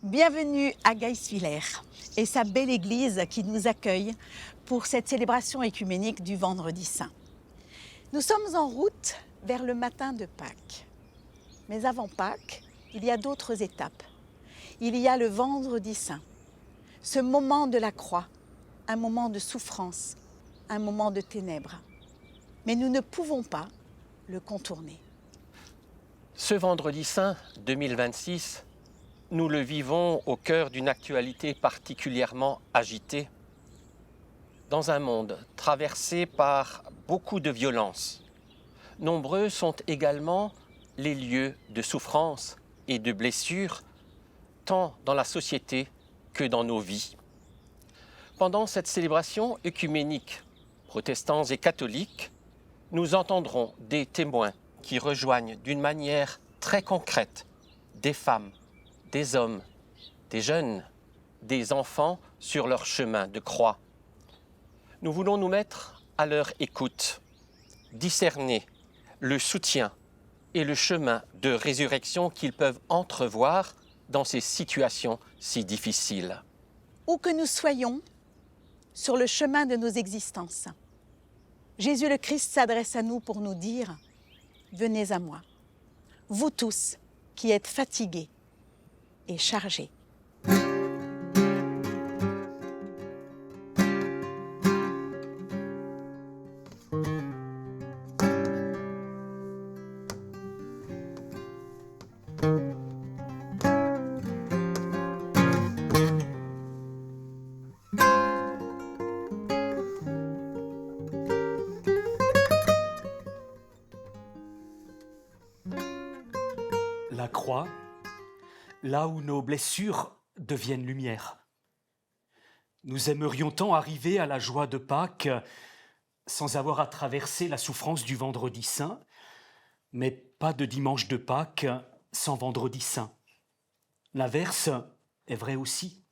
Bienvenue à Gaïsviller et sa belle église qui nous accueille pour cette célébration écuménique du Vendredi Saint. Nous sommes en route vers le matin de Pâques. Mais avant Pâques, il y a d'autres étapes. Il y a le Vendredi Saint, ce moment de la croix, un moment de souffrance, un moment de ténèbres. Mais nous ne pouvons pas le contourner. Ce Vendredi Saint 2026, nous le vivons au cœur d'une actualité particulièrement agitée, dans un monde traversé par beaucoup de violences. Nombreux sont également les lieux de souffrance et de blessures, tant dans la société que dans nos vies. Pendant cette célébration œcuménique, protestants et catholiques, nous entendrons des témoins qui rejoignent d'une manière très concrète des femmes, des hommes, des jeunes, des enfants sur leur chemin de croix. Nous voulons nous mettre à leur écoute, discerner le soutien et le chemin de résurrection qu'ils peuvent entrevoir dans ces situations si difficiles. Où que nous soyons, sur le chemin de nos existences, Jésus le Christ s'adresse à nous pour nous dire « Venez à moi, vous tous qui êtes fatigués et chargés. » La croix, là où nos blessures deviennent lumière. Nous aimerions tant arriver à la joie de Pâques sans avoir à traverser la souffrance du Vendredi Saint, mais pas de dimanche de Pâques sans Vendredi Saint. L'inverse est vrai aussi.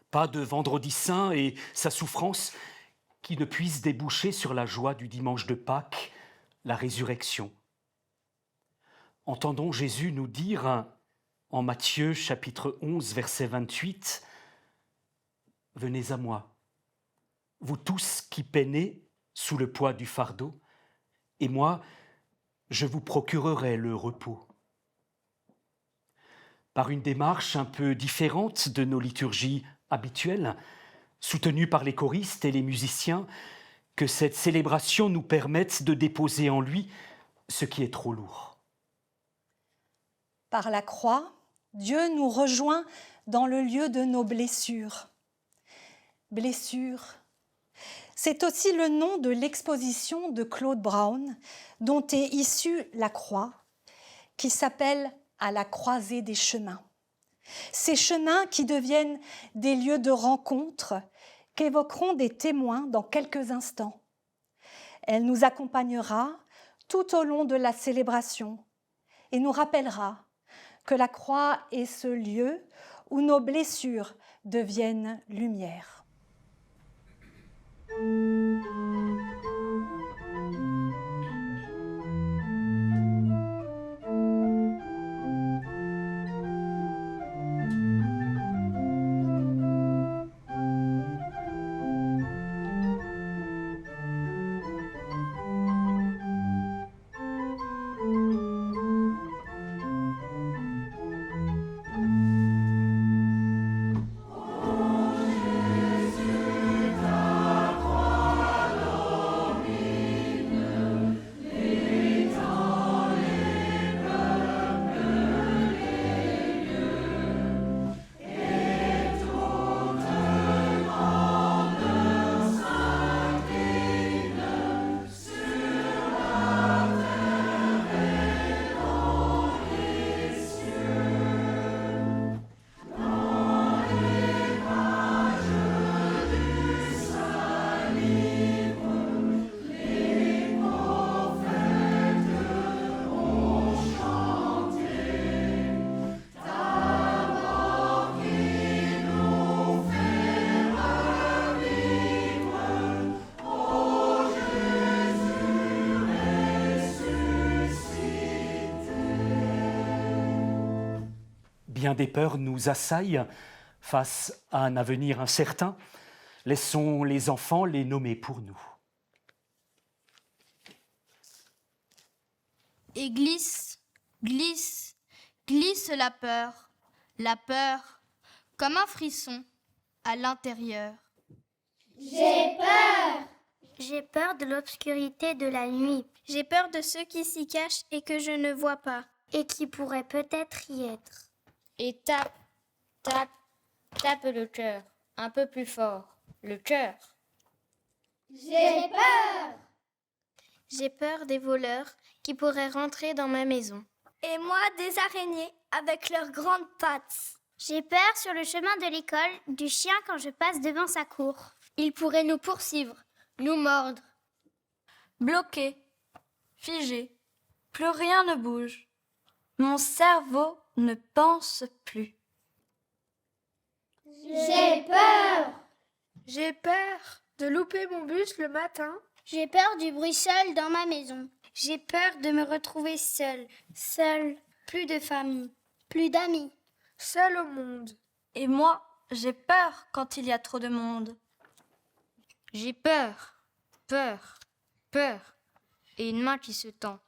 Pas de Vendredi Saint et sa souffrance qui ne puisse déboucher sur la joie du dimanche de Pâques, la résurrection. Entendons Jésus nous dire en Matthieu chapitre 11, verset 28, « Venez à moi, vous tous qui peinez sous le poids du fardeau, et moi, je vous procurerai le repos. » Par une démarche un peu différente de nos liturgies habituelles, soutenue par les choristes et les musiciens, que cette célébration nous permette de déposer en lui ce qui est trop lourd. Par la croix, Dieu nous rejoint dans le lieu de nos blessures. Blessures, c'est aussi le nom de l'exposition de Claude Brown dont est issue la croix, qui s'appelle « À la croisée des chemins ». Ces chemins qui deviennent des lieux de rencontre qu'évoqueront des témoins dans quelques instants. Elle nous accompagnera tout au long de la célébration et nous rappellera que la croix est ce lieu où nos blessures deviennent lumière. bien des peurs nous assaillent face à un avenir incertain, laissons les enfants les nommer pour nous. Et glisse, glisse, glisse la peur, comme un frisson à l'intérieur. J'ai peur! J'ai peur de l'obscurité de la nuit. J'ai peur de ceux qui s'y cachent et que je ne vois pas. Et qui pourraient peut-être y être. Et tape, tape, tape le cœur, un peu plus fort, le cœur. J'ai peur! J'ai peur des voleurs qui pourraient rentrer dans ma maison. Et moi, des araignées avec leurs grandes pattes. J'ai peur sur le chemin de l'école du chien quand je passe devant sa cour. Il pourrait nous poursuivre, nous mordre. Bloqué, figé, plus rien ne bouge. Mon cerveau ne pense plus. J'ai peur! J'ai peur de louper mon bus le matin. J'ai peur du bruit seul dans ma maison. J'ai peur de me retrouver seule, plus de famille, Plus d'amis. seule au monde. Et moi, j'ai peur quand il y a trop de monde. J'ai peur, peur, peur, et une main qui se tend.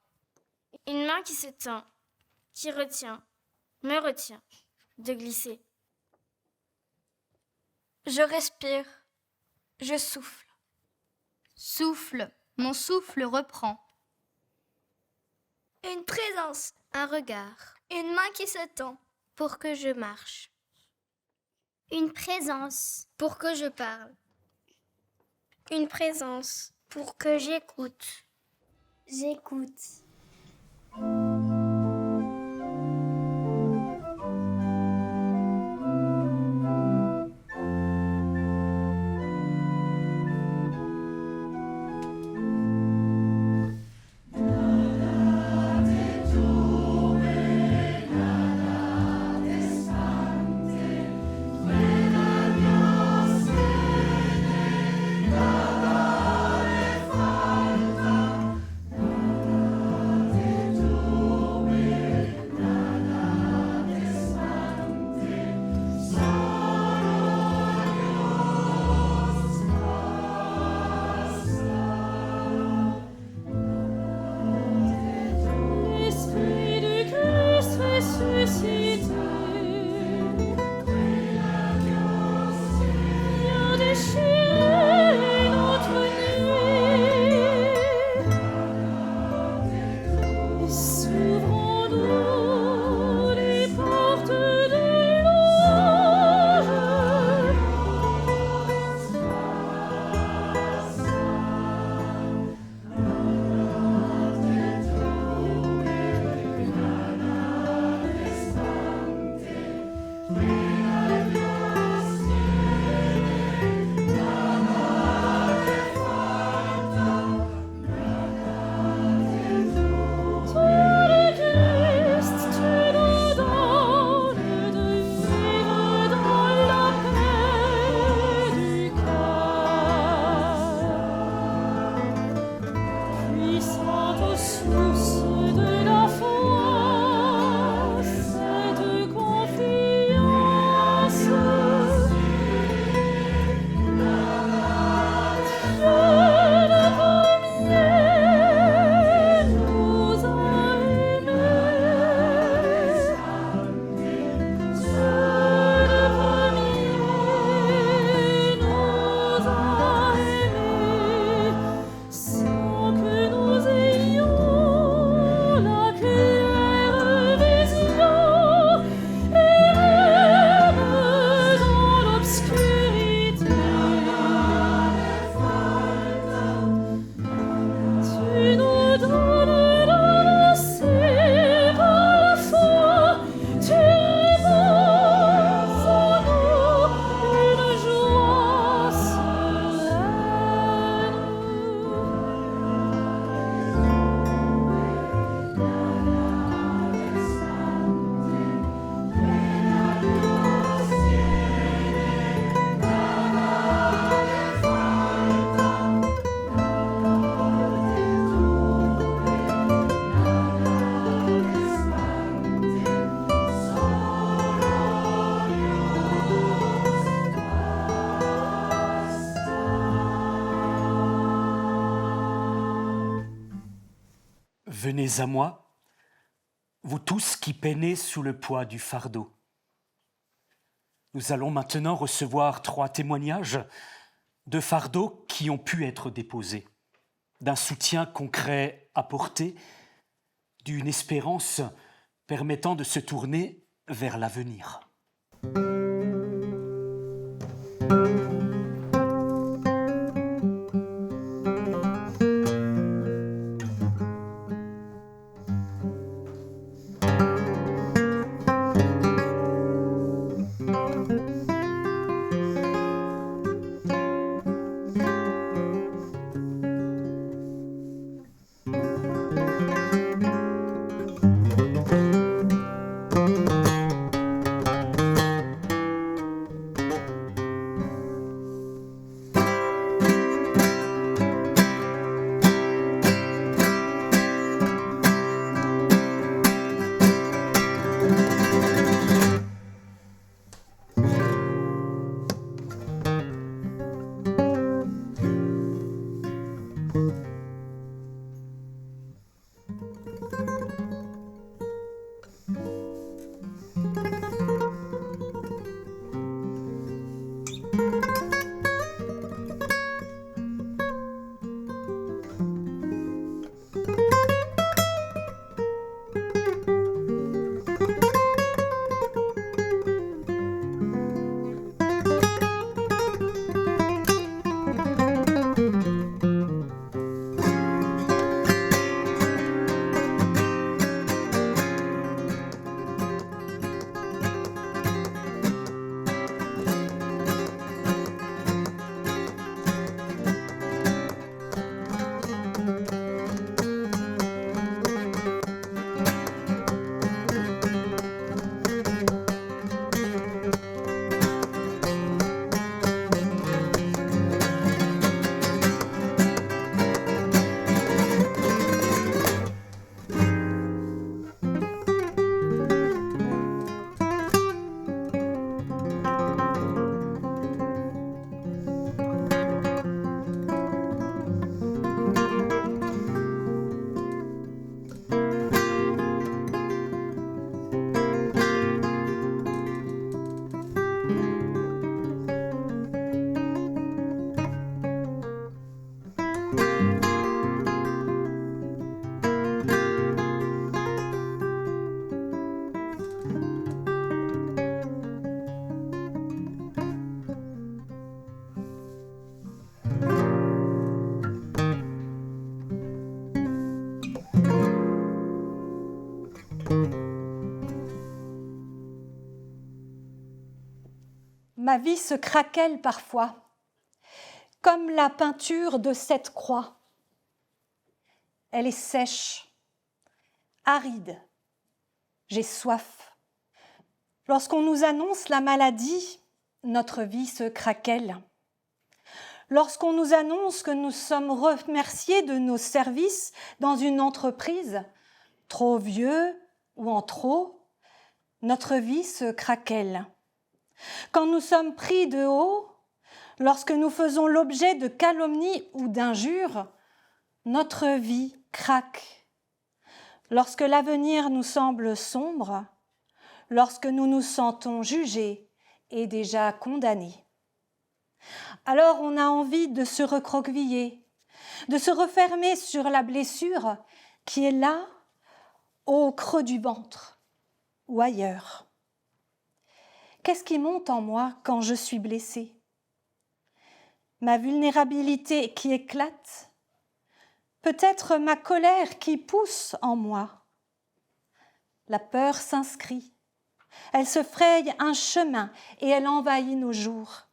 Une main qui se tend, qui retient, me retient, de glisser. Je respire, je souffle. Souffle, mon souffle reprend. Une présence. Un regard, Une main qui se tend. pour que je marche, Une présence. pour que je parle. Une présence. Pour que j'écoute. J'écoute. Source de la foi, cette confiance. Venez à moi, vous tous qui peinez sous le poids du fardeau. Nous allons maintenant recevoir 3 témoignages de fardeaux qui ont pu être déposés, d'un soutien concret apporté, d'une espérance permettant de se tourner vers l'avenir. Ma vie se craquelle parfois, comme la peinture de cette croix. Elle est sèche, aride, j'ai soif. Lorsqu'on nous annonce la maladie, notre vie se craquelle. Lorsqu'on nous annonce que nous sommes remerciés de nos services dans une entreprise, trop vieux ou en trop, notre vie se craquelle. Quand nous sommes pris de haut, lorsque nous faisons l'objet de calomnies ou d'injures, notre vie craque. Lorsque l'avenir nous semble sombre, lorsque nous nous sentons jugés et déjà condamnés. Alors on a envie de se recroqueviller, de se refermer sur la blessure qui est là, au creux du ventre ou ailleurs. Qu'est-ce qui monte en moi quand je suis blessée? Ma vulnérabilité qui éclate? Peut-être ma colère qui pousse en moi? La peur s'inscrit. Elle se fraye un chemin et elle envahit nos jours.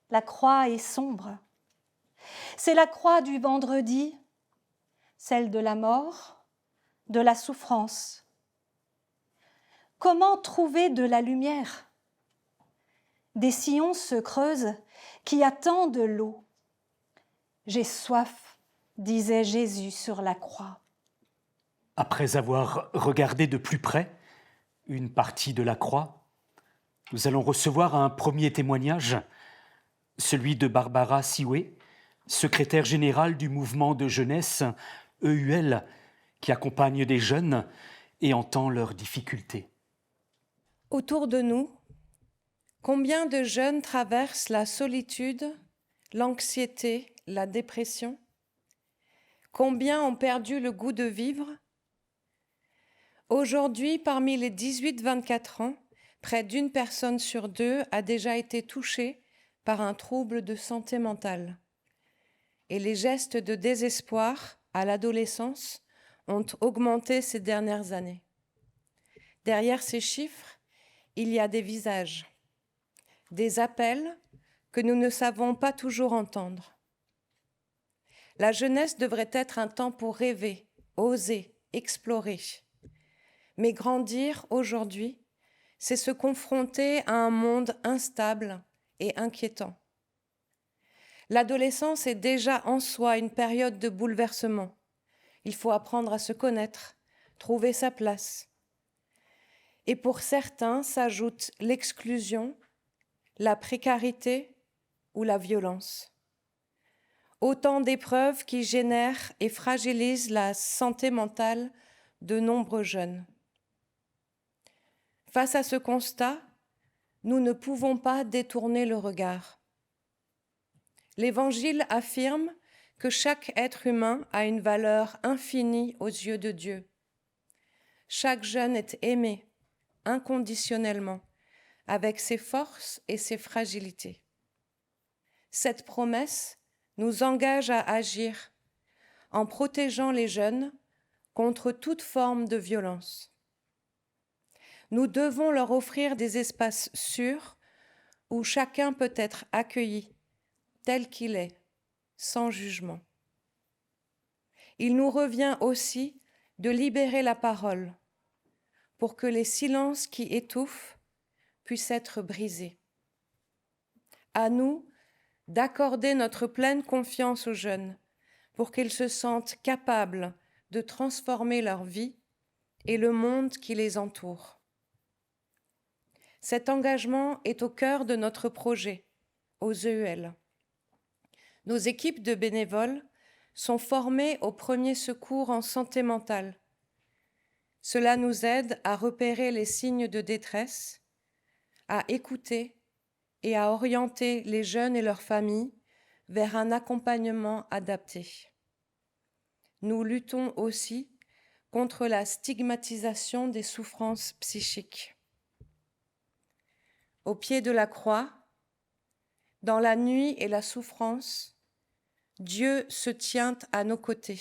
La croix est sombre. C'est la croix du vendredi, celle de la mort, de la souffrance. Comment trouver de la lumière? Des sillons se creusent qui attendent de l'eau. J'ai soif, disait Jésus sur la croix. Après avoir regardé de plus près une partie de la croix, nous allons recevoir un premier témoignage, celui de Barbara Sioué, secrétaire générale du mouvement de jeunesse EUL, qui accompagne des jeunes et entend leurs difficultés. Autour de nous, combien de jeunes traversent la solitude, l'anxiété, la dépression? Combien ont perdu le goût de vivre? Aujourd'hui, parmi les 18-24 ans, près d'une personne sur deux a déjà été touchée par un trouble de santé mentale. Et les gestes de désespoir à l'adolescence ont augmenté ces dernières années. Derrière ces chiffres, il y a des visages, des appels que nous ne savons pas toujours entendre. La jeunesse devrait être un temps pour rêver, oser, explorer. Mais grandir aujourd'hui, c'est se confronter à un monde instable et inquiétant. L'adolescence est déjà en soi une période de bouleversement. Il faut apprendre à se connaître, trouver sa place. Et pour certains s'ajoutent l'exclusion, la précarité ou la violence. Autant d'épreuves qui génèrent et fragilisent la santé mentale de nombreux jeunes. Face à ce constat, nous ne pouvons pas détourner le regard. L'Évangile affirme que chaque être humain a une valeur infinie aux yeux de Dieu. Chaque jeune est aimé inconditionnellement, avec ses forces et ses fragilités. Cette promesse nous engage à agir en protégeant les jeunes contre toute forme de violence. Nous devons leur offrir des espaces sûrs où chacun peut être accueilli tel qu'il est, sans jugement. Il nous revient aussi de libérer la parole pour que les silences qui étouffent puissent être brisés. À nous d'accorder notre pleine confiance aux jeunes pour qu'ils se sentent capables de transformer leur vie et le monde qui les entoure. Cet engagement est au cœur de notre projet, aux EUL. Nos équipes de bénévoles sont formées aux premiers secours en santé mentale. Cela nous aide à repérer les signes de détresse, à écouter et à orienter les jeunes et leurs familles vers un accompagnement adapté. Nous luttons aussi contre la stigmatisation des souffrances psychiques. Au pied de la croix, dans la nuit et la souffrance, Dieu se tient à nos côtés.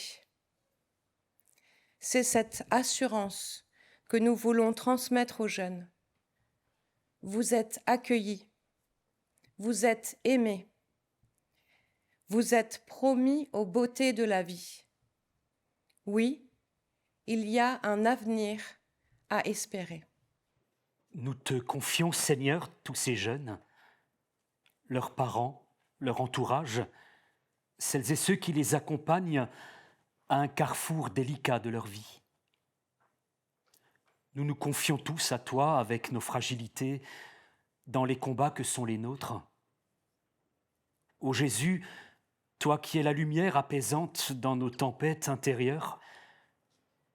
C'est cette assurance que nous voulons transmettre aux jeunes. Vous êtes accueillis, vous êtes aimés, vous êtes promis aux beautés de la vie. Oui, il y a un avenir à espérer. Nous te confions, Seigneur, tous ces jeunes, leurs parents, leur entourage, celles et ceux qui les accompagnent à un carrefour délicat de leur vie. Nous nous confions tous à toi avec nos fragilités dans les combats que sont les nôtres. Ô Jésus, toi qui es la lumière apaisante dans nos tempêtes intérieures,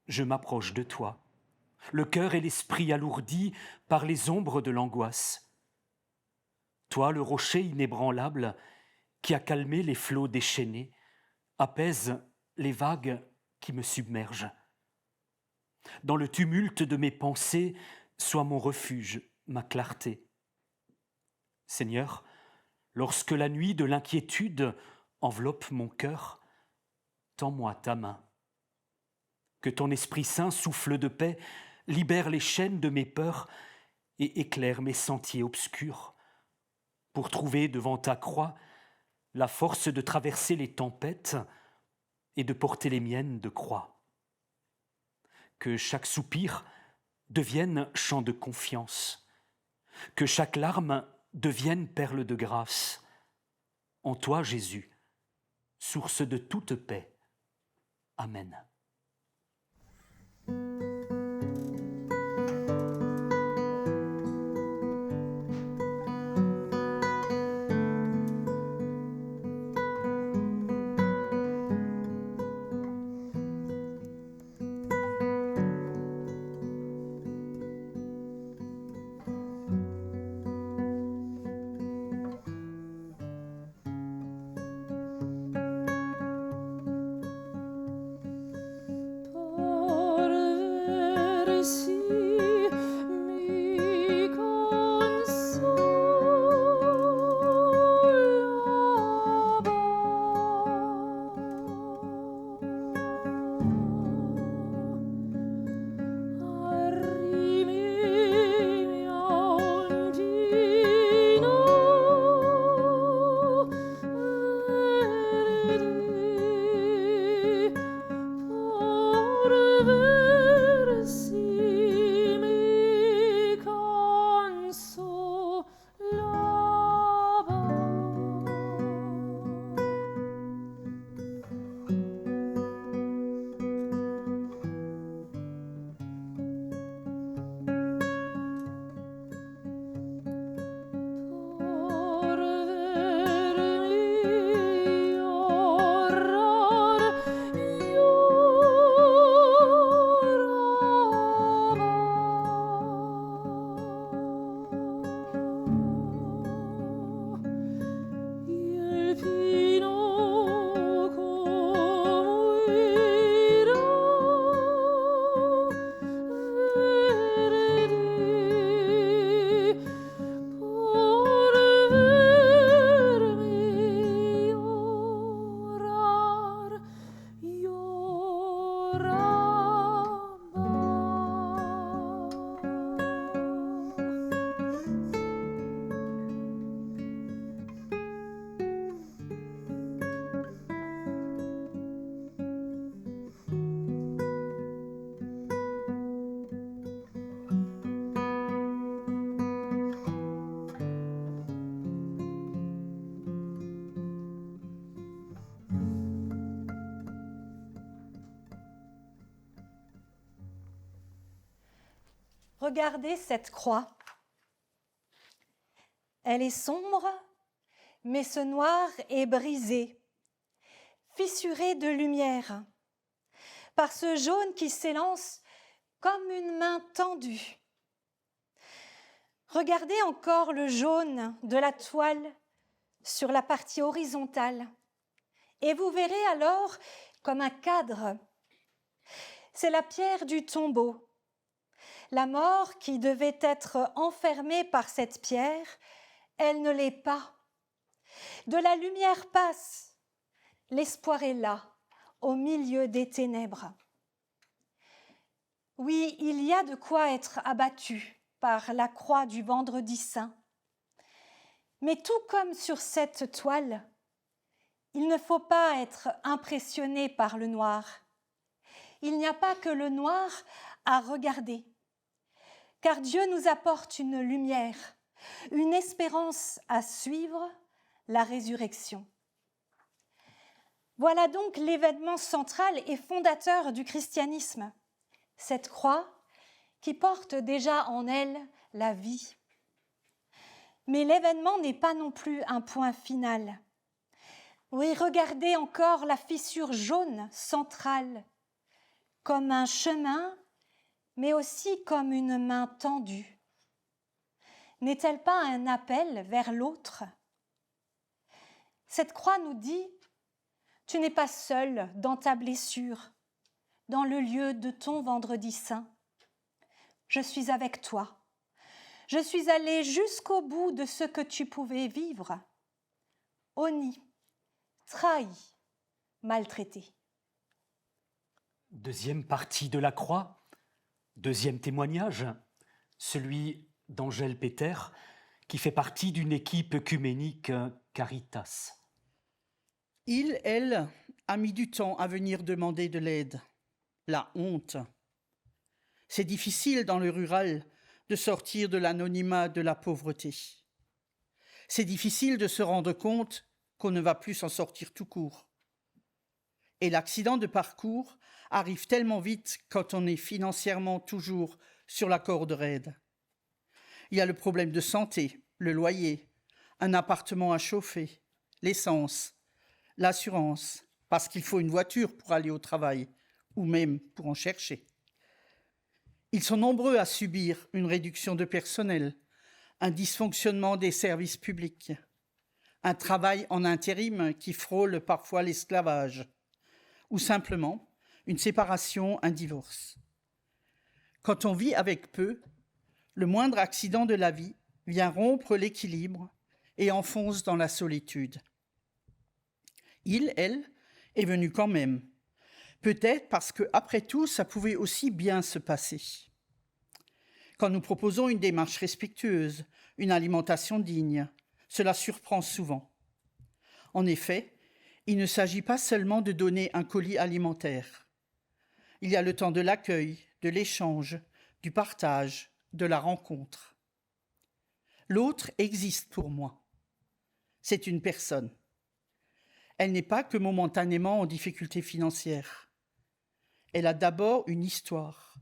je m'approche de toi, le cœur et l'esprit alourdis par les ombres de l'angoisse. Toi, le rocher inébranlable, qui a calmé les flots déchaînés, apaise les vagues qui me submergent. Dans le tumulte de mes pensées, sois mon refuge, ma clarté. Seigneur, lorsque la nuit de l'inquiétude enveloppe mon cœur, tends-moi ta main. Que ton Esprit Saint, souffle de paix, libère les chaînes de mes peurs et éclaire mes sentiers obscurs, pour trouver devant ta croix la force de traverser les tempêtes et de porter les miennes de croix. Que chaque soupir devienne chant de confiance, que chaque larme devienne perle de grâce. En toi, Jésus, source de toute paix. Amen. Regardez cette croix. Elle est sombre, mais ce noir est brisé, fissuré de lumière, par ce jaune qui s'élance comme une main tendue. Regardez encore le jaune de la toile sur la partie horizontale, et vous verrez alors comme un cadre. C'est la pierre du tombeau. La mort qui devait être enfermée par cette pierre, elle ne l'est pas. De la lumière passe. L'espoir est là, au milieu des ténèbres. Oui, il y a de quoi être abattu par la croix du Vendredi Saint. Mais tout comme sur cette toile, il ne faut pas être impressionné par le noir. Il n'y a pas que le noir à regarder, car Dieu nous apporte une lumière, une espérance à suivre, la résurrection. Voilà donc l'événement central et fondateur du christianisme, cette croix qui porte déjà en elle la vie. Mais l'événement n'est pas non plus un point final. Oui, regardez encore la fissure jaune centrale, comme un chemin, mais aussi comme une main tendue. N'est-elle pas un appel vers l'autre? Cette croix nous dit « Tu n'es pas seul dans ta blessure, dans le lieu de ton Vendredi Saint. Je suis avec toi. Je suis allée jusqu'au bout de ce que tu pouvais vivre. Honni, trahi, maltraité. » Deuxième partie de la croix, deuxième témoignage, celui d'Angèle Péter, qui fait partie d'une équipe œcuménique Caritas. Il, elle, a mis du temps à venir demander de l'aide. La honte. C'est difficile dans le rural de sortir de l'anonymat de la pauvreté. C'est difficile de se rendre compte qu'on ne va plus s'en sortir tout court. Et l'accident de parcours arrive tellement vite quand on est financièrement toujours sur la corde raide. Il y a le problème de santé, le loyer, un appartement à chauffer, l'essence, l'assurance, parce qu'il faut une voiture pour aller au travail, ou même pour en chercher. Ils sont nombreux à subir une réduction de personnel, un dysfonctionnement des services publics, un travail en intérim qui frôle parfois l'esclavage, ou simplement une séparation, un divorce. Quand on vit avec peu, le moindre accident de la vie vient rompre l'équilibre et enfonce dans la solitude. Il, elle, est venu quand même, peut-être parce que, après tout, ça pouvait aussi bien se passer. Quand nous proposons une démarche respectueuse, une alimentation digne, cela surprend souvent. En effet, il ne s'agit pas seulement de donner un colis alimentaire. Il y a le temps de l'accueil, de l'échange, du partage, de la rencontre. L'autre existe pour moi. C'est une personne. Elle n'est pas que momentanément en difficulté financière. Elle a d'abord une histoire.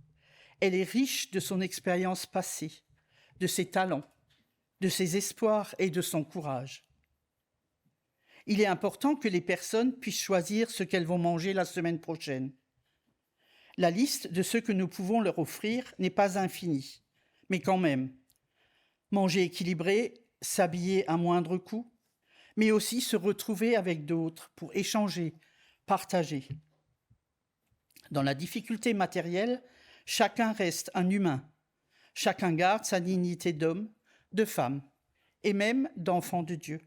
Elle est riche de son expérience passée, de ses talents, de ses espoirs et de son courage. Il est important que les personnes puissent choisir ce qu'elles vont manger la semaine prochaine. La liste de ce que nous pouvons leur offrir n'est pas infinie, mais quand même, manger équilibré, s'habiller à moindre coût, mais aussi se retrouver avec d'autres pour échanger, partager. Dans la difficulté matérielle, chacun reste un humain. Chacun garde sa dignité d'homme, de femme et même d'enfant de Dieu.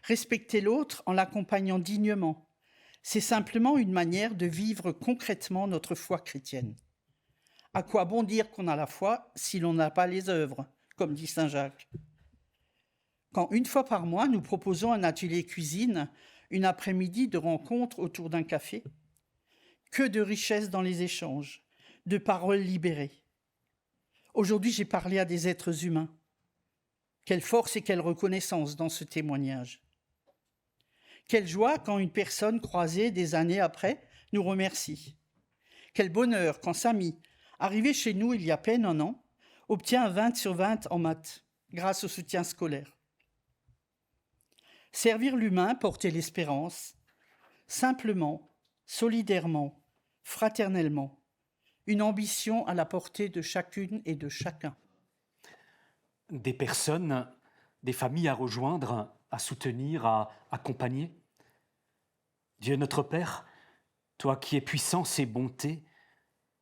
Respecter l'autre en l'accompagnant dignement, c'est simplement une manière de vivre concrètement notre foi chrétienne. À quoi bon dire qu'on a la foi si l'on n'a pas les œuvres, comme dit saint Jacques? Quand une fois par mois, nous proposons un atelier cuisine, une après-midi de rencontre autour d'un café, que de richesse dans les échanges, de paroles libérées. Aujourd'hui, j'ai parlé à des êtres humains. Quelle force et quelle reconnaissance dans ce témoignage. Quelle joie quand une personne croisée des années après nous remercie. Quel bonheur quand Samy, arrivé chez nous il y a à peine un an, obtient un 20 sur 20 en maths, grâce au soutien scolaire. Servir l'humain, porter l'espérance, simplement, solidairement, fraternellement, une ambition à la portée de chacune et de chacun. Des personnes, des familles à rejoindre, à soutenir, à accompagner. Dieu notre Père, toi qui es puissance et bonté,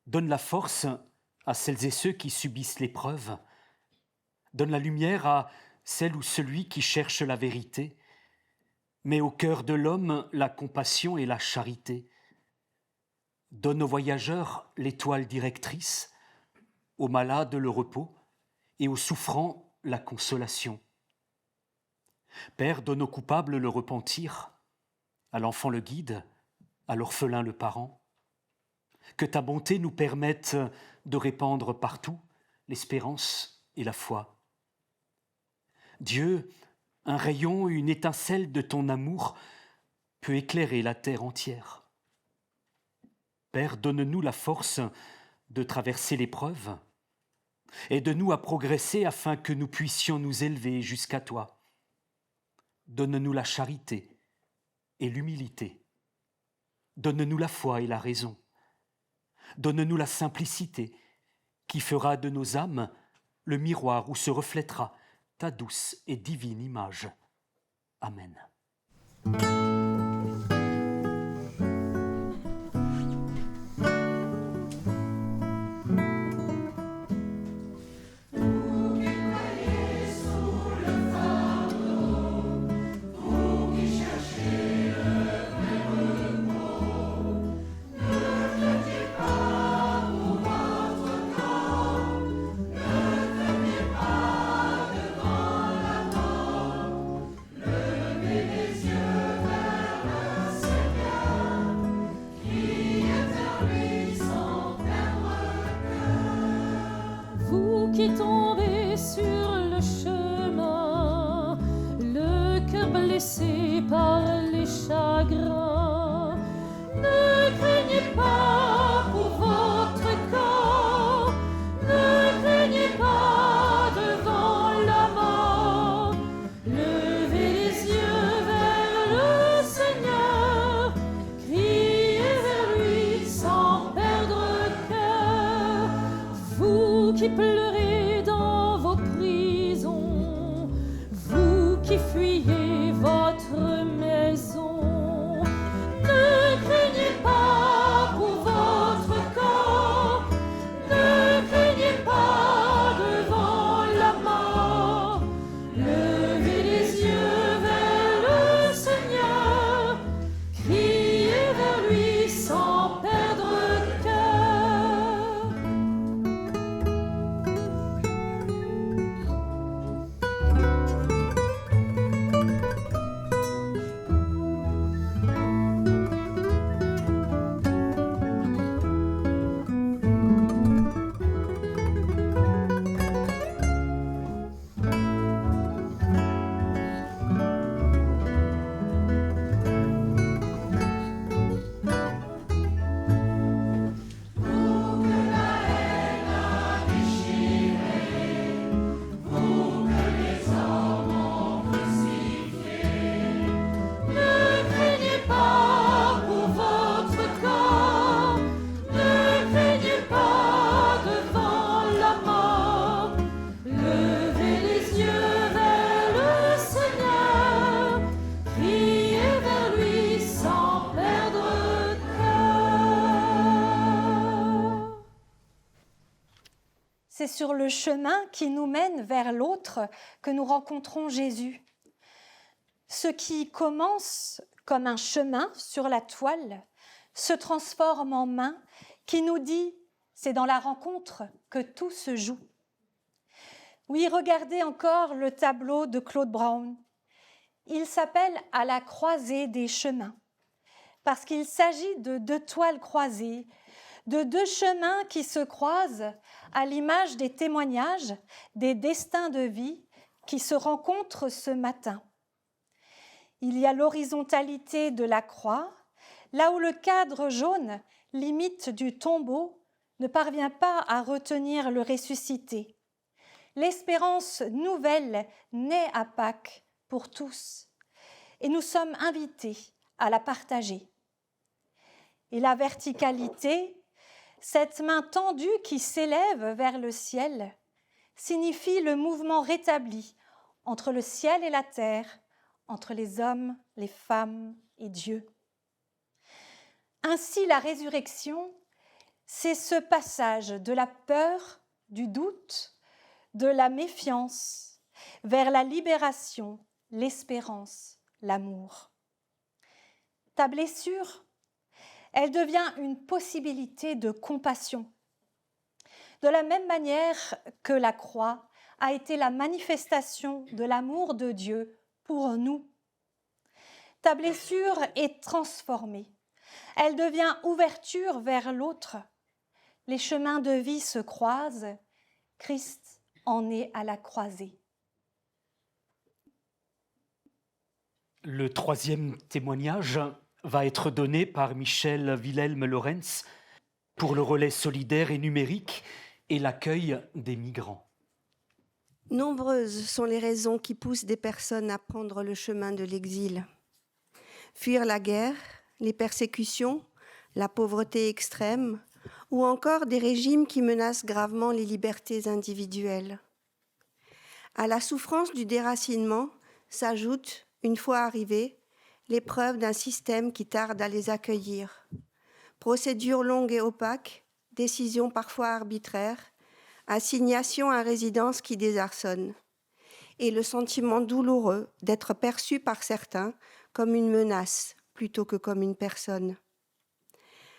donne la force à celles et ceux qui subissent l'épreuve. Donne la lumière à celle ou celui qui cherche la vérité. Mets au cœur de l'homme la compassion et la charité. Donne aux voyageurs l'étoile directrice, aux malades le repos et aux souffrants la consolation. Père, donne aux coupables le repentir, à l'enfant le guide, à l'orphelin le parent. Que ta bonté nous permette de répandre partout l'espérance et la foi. Dieu, un rayon, une étincelle de ton amour peut éclairer la terre entière. Père, donne-nous la force de traverser l'épreuve. Aide-nous à progresser afin que nous puissions nous élever jusqu'à toi. Donne-nous la charité et l'humilité. Donne-nous la foi et la raison. Donne-nous la simplicité qui fera de nos âmes le miroir où se reflètera ta douce et divine image. Amen. Qui tombez sur le chemin, le cœur blessé par les chagrins. Ne craignez pas pour votre corps, ne craignez pas devant la mort. Levez les yeux vers le Seigneur, criez vers lui sans perdre cœur. Vous qui pleurez qui fuyez votre maison, ne craignez pas pour votre corps, ne craignez pas devant la mort. Levez les yeux vers le Seigneur, criez vers lui sans perdre cœur. C'est sur le chemin qui nous mène vers l'autre que nous rencontrons Jésus. Ce qui commence comme un chemin sur la toile se transforme en main qui nous dit « c'est dans la rencontre que tout se joue ». Oui, regardez encore le tableau de Claude Brown. Il s'appelle « À la croisée des chemins » parce qu'il s'agit de deux toiles croisées, de deux chemins qui se croisent à l'image des témoignages, des destins de vie qui se rencontrent ce matin. Il y a l'horizontalité de la croix, là où le cadre jaune limite du tombeau ne parvient pas à retenir le ressuscité. L'espérance nouvelle naît à Pâques pour tous et nous sommes invités à la partager. Et la verticalité, cette main tendue qui s'élève vers le ciel, signifie le mouvement rétabli entre le ciel et la terre, entre les hommes, les femmes et Dieu. Ainsi, la résurrection, c'est ce passage de la peur, du doute, de la méfiance, vers la libération, l'espérance, l'amour. Ta blessure, elle devient une possibilité de compassion. De la même manière que la croix a été la manifestation de l'amour de Dieu pour nous. Ta blessure est transformée. Elle devient ouverture vers l'autre. Les chemins de vie se croisent. Christ en est à la croisée. Le troisième témoignage va être donné par Michel Wilhelm Lorenz pour le relais solidaire et numérique et l'accueil des migrants. Nombreuses sont les raisons qui poussent des personnes à prendre le chemin de l'exil. Fuir la guerre, les persécutions, la pauvreté extrême, ou encore des régimes qui menacent gravement les libertés individuelles. À la souffrance du déracinement s'ajoute, une fois arrivés, l'épreuve d'un système qui tarde à les accueillir. Procédures longues et opaques, décisions parfois arbitraires, assignation à résidence qui désarçonne, et le sentiment douloureux d'être perçu par certains comme une menace plutôt que comme une personne.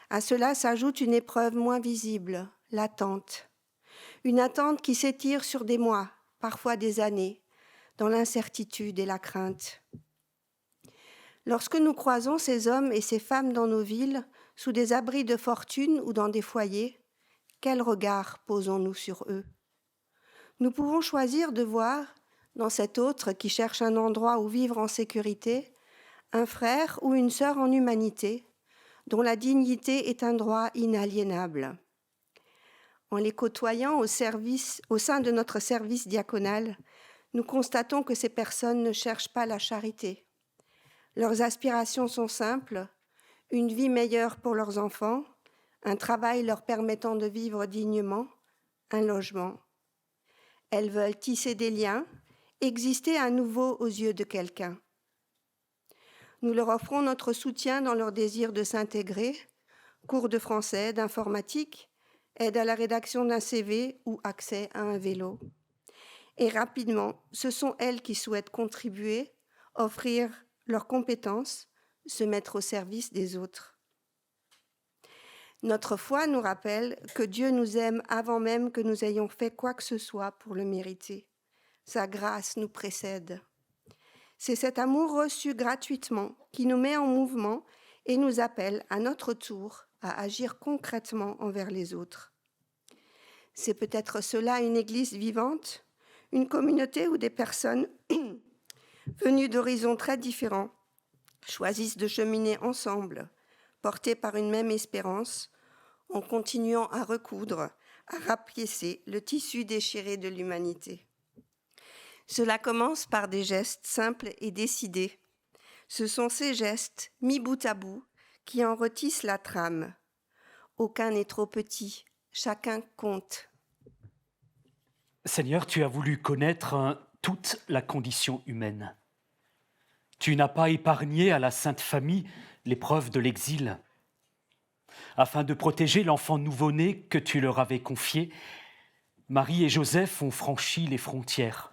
À cela s'ajoute une épreuve moins visible, l'attente. Une attente qui s'étire sur des mois, parfois des années, dans l'incertitude et la crainte. Lorsque nous croisons ces hommes et ces femmes dans nos villes, sous des abris de fortune ou dans des foyers, quel regard posons-nous sur eux? Nous pouvons choisir de voir, dans cet autre qui cherche un endroit où vivre en sécurité, un frère ou une sœur en humanité, dont la dignité est un droit inaliénable. En les côtoyant au sein de notre service diaconal, nous constatons que ces personnes ne cherchent pas la charité. Leurs aspirations sont simples, une vie meilleure pour leurs enfants, un travail leur permettant de vivre dignement, un logement. Elles veulent tisser des liens, exister à nouveau aux yeux de quelqu'un. Nous leur offrons notre soutien dans leur désir de s'intégrer, cours de français, d'informatique, aide à la rédaction d'un CV ou accès à un vélo. Et rapidement, ce sont elles qui souhaitent contribuer, offrir leurs compétences, se mettre au service des autres. Notre foi nous rappelle que Dieu nous aime avant même que nous ayons fait quoi que ce soit pour le mériter. Sa grâce nous précède. C'est cet amour reçu gratuitement qui nous met en mouvement et nous appelle à notre tour à agir concrètement envers les autres. C'est peut-être cela une église vivante, une communauté où des personnes venues d'horizons très différents choisissent de cheminer ensemble, portés par une même espérance, en continuant à recoudre, à rapiécer le tissu déchiré de l'humanité. Cela commence par des gestes simples et décidés. Ce sont ces gestes, mis bout à bout, qui en retissent la trame. Aucun n'est trop petit, chacun compte. Seigneur, tu as voulu connaître toute la condition humaine. Tu n'as pas épargné à la Sainte Famille l'épreuve de l'exil. Afin de protéger l'enfant nouveau-né que tu leur avais confié, Marie et Joseph ont franchi les frontières.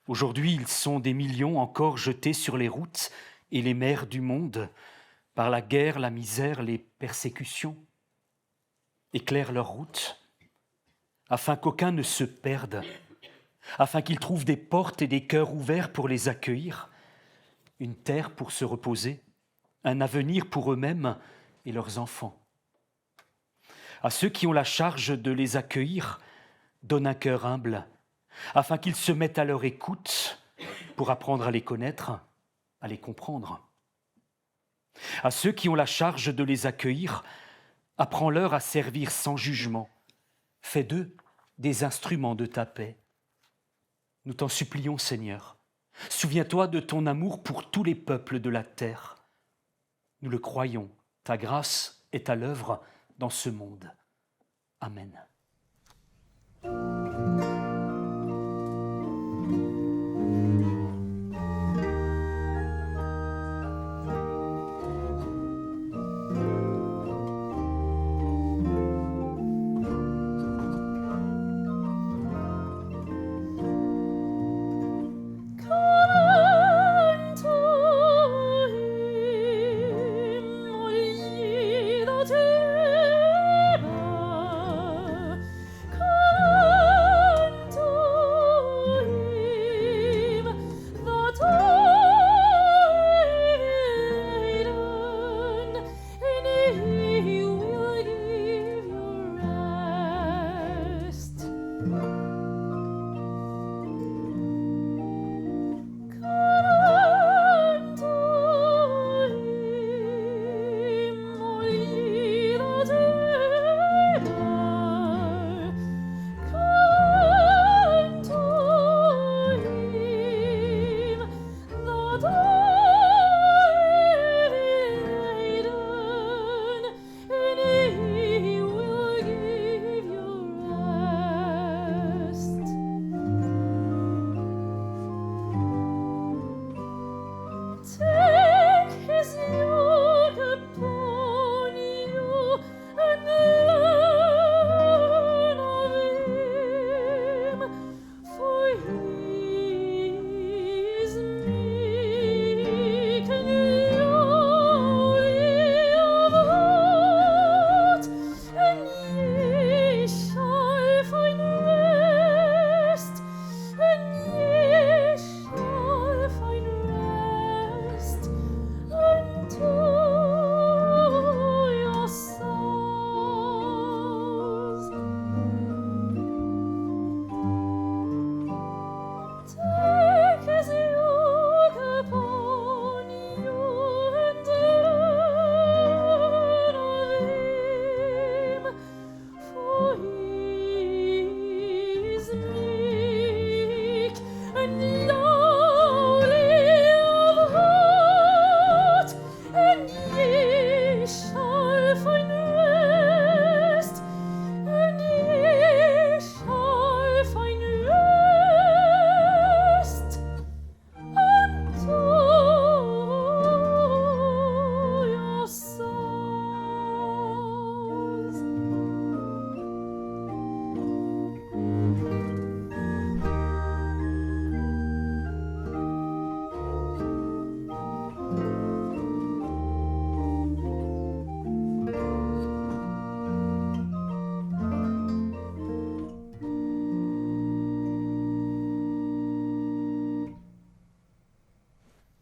Aujourd'hui, ils sont des millions encore jetés sur les routes et les mers du monde par la guerre, la misère, les persécutions. Éclaire leur route, afin qu'aucun ne se perde, afin qu'ils trouvent des portes et des cœurs ouverts pour les accueillir, une terre pour se reposer, un avenir pour eux-mêmes et leurs enfants. À ceux qui ont la charge de les accueillir, donne un cœur humble, afin qu'ils se mettent à leur écoute pour apprendre à les connaître, à les comprendre. À ceux qui ont la charge de les accueillir, Apprends-leur à servir sans jugement. Fais d'eux des instruments de ta paix. Nous t'en supplions, Seigneur. Souviens-toi de ton amour pour tous les peuples de la terre. Nous le croyons, ta grâce est à l'œuvre dans ce monde. Amen.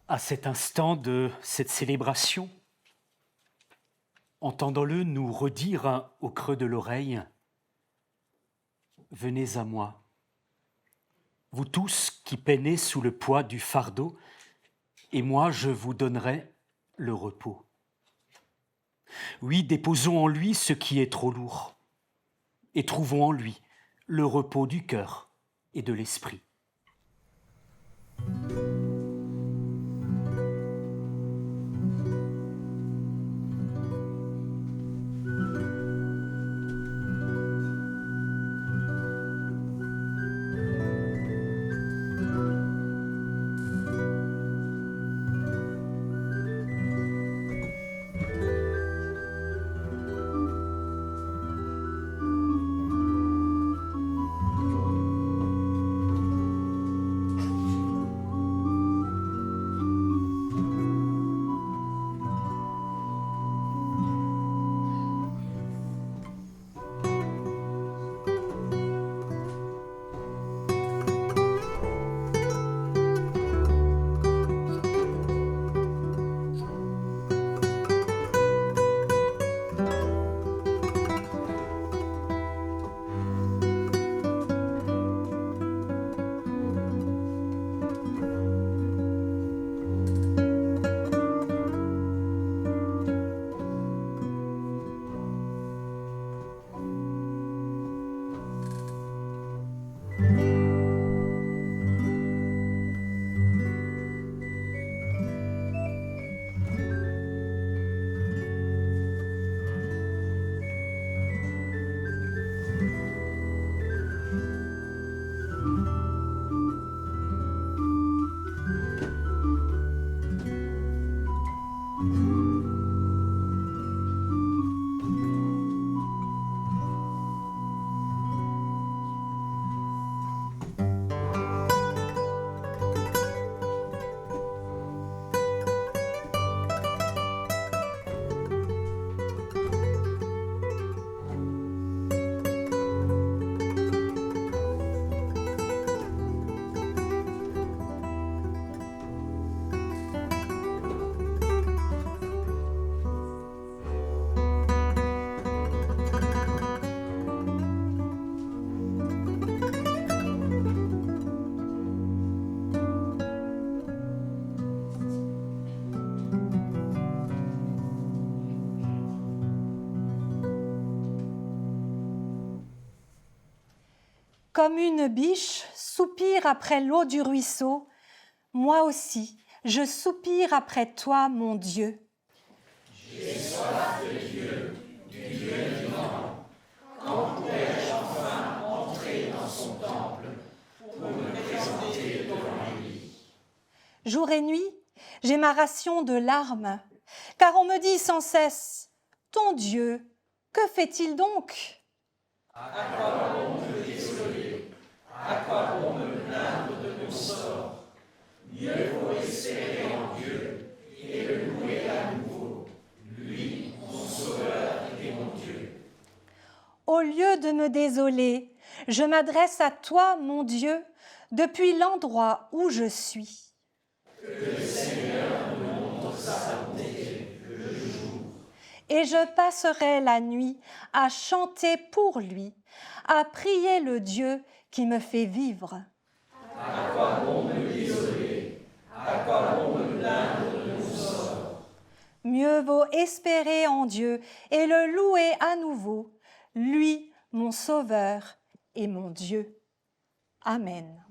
À cet instant de cette célébration, entendons-le nous redire au creux de l'oreille « Venez à moi, vous tous qui peinez sous le poids du fardeau, et moi je vous donnerai le repos. Oui, déposons en lui ce qui est trop lourd, et trouvons en lui le repos du cœur et de l'esprit. » Comme une biche soupire après l'eau du ruisseau, moi aussi, je soupire après toi, mon Dieu. J'ai soif de Dieu, du Dieu vivant. Quand pourrai-je enfin entrer dans son temple pour me présenter devant lui? Jour et nuit, j'ai ma ration de larmes, car on me dit sans cesse, ton Dieu, que fait-il donc? À quoi bon me désoler? À quoi bon me plaindre de mon sort? Mieux vaut espérer en Dieu et le louer à nouveau, lui, mon Sauveur et mon Dieu. Au lieu de me désoler, je m'adresse à toi, mon Dieu, depuis l'endroit où je suis. Que le Seigneur me montre sa bonté le jour. Et je passerai la nuit à chanter pour lui, à prier le Dieu qui me fait vivre. À quoi bon me désoler? À quoi bon me plaindre de mon sort? Mieux vaut espérer en Dieu et le louer à nouveau, lui, mon Sauveur et mon Dieu. Amen.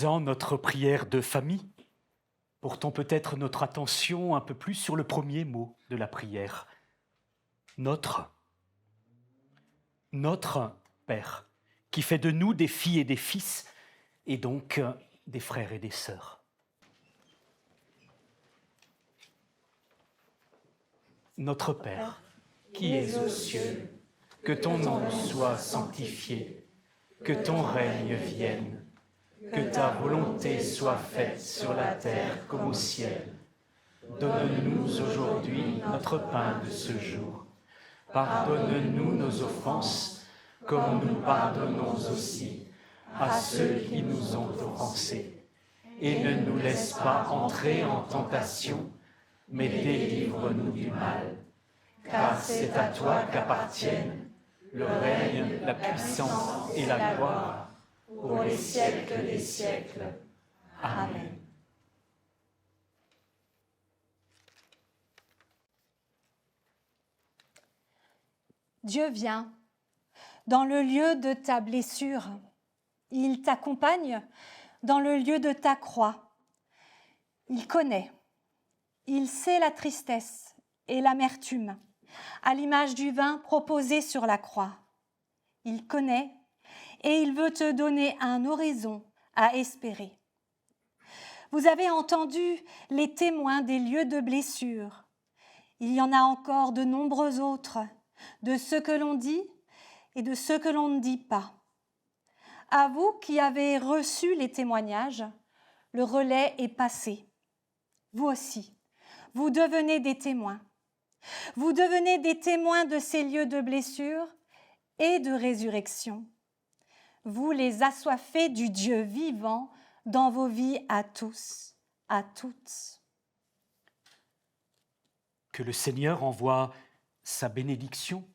présent notre prière de famille. Portons peut-être notre attention un peu plus sur le premier mot de la prière. Notre Père, qui fait de nous des filles et des fils, et donc des frères et des sœurs. Notre Père, qui es aux cieux, que ton nom soit sanctifié, que ton règne vienne, que ta volonté soit faite sur la terre comme au ciel. Donne-nous aujourd'hui notre pain de ce jour. Pardonne-nous nos offenses, comme nous pardonnons aussi à ceux qui nous ont offensés. Et ne nous laisse pas entrer en tentation, mais délivre-nous du mal. Car c'est à toi qu'appartiennent le règne, la puissance et la gloire, pour les siècles des siècles. Amen. Dieu vient dans le lieu de ta blessure. Il t'accompagne dans le lieu de ta croix. Il connaît, il sait la tristesse et l'amertume, à l'image du vin proposé sur la croix. Il connaît et il veut te donner un horizon à espérer. Vous avez entendu les témoins des lieux de blessure. Il y en a encore de nombreux autres, de ce que l'on dit et de ce que l'on ne dit pas. À vous qui avez reçu les témoignages, le relais est passé. Vous aussi, vous devenez des témoins. Vous devenez des témoins de ces lieux de blessure et de résurrection. Vous les assoiffez du Dieu vivant dans vos vies à tous, à toutes. Que le Seigneur envoie sa bénédiction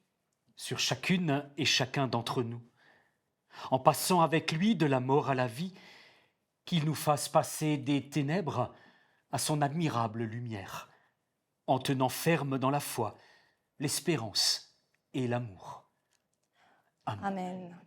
sur chacune et chacun d'entre nous, en passant avec lui de la mort à la vie, qu'il nous fasse passer des ténèbres à son admirable lumière, en tenant ferme dans la foi, l'espérance et l'amour. Amen. Amen.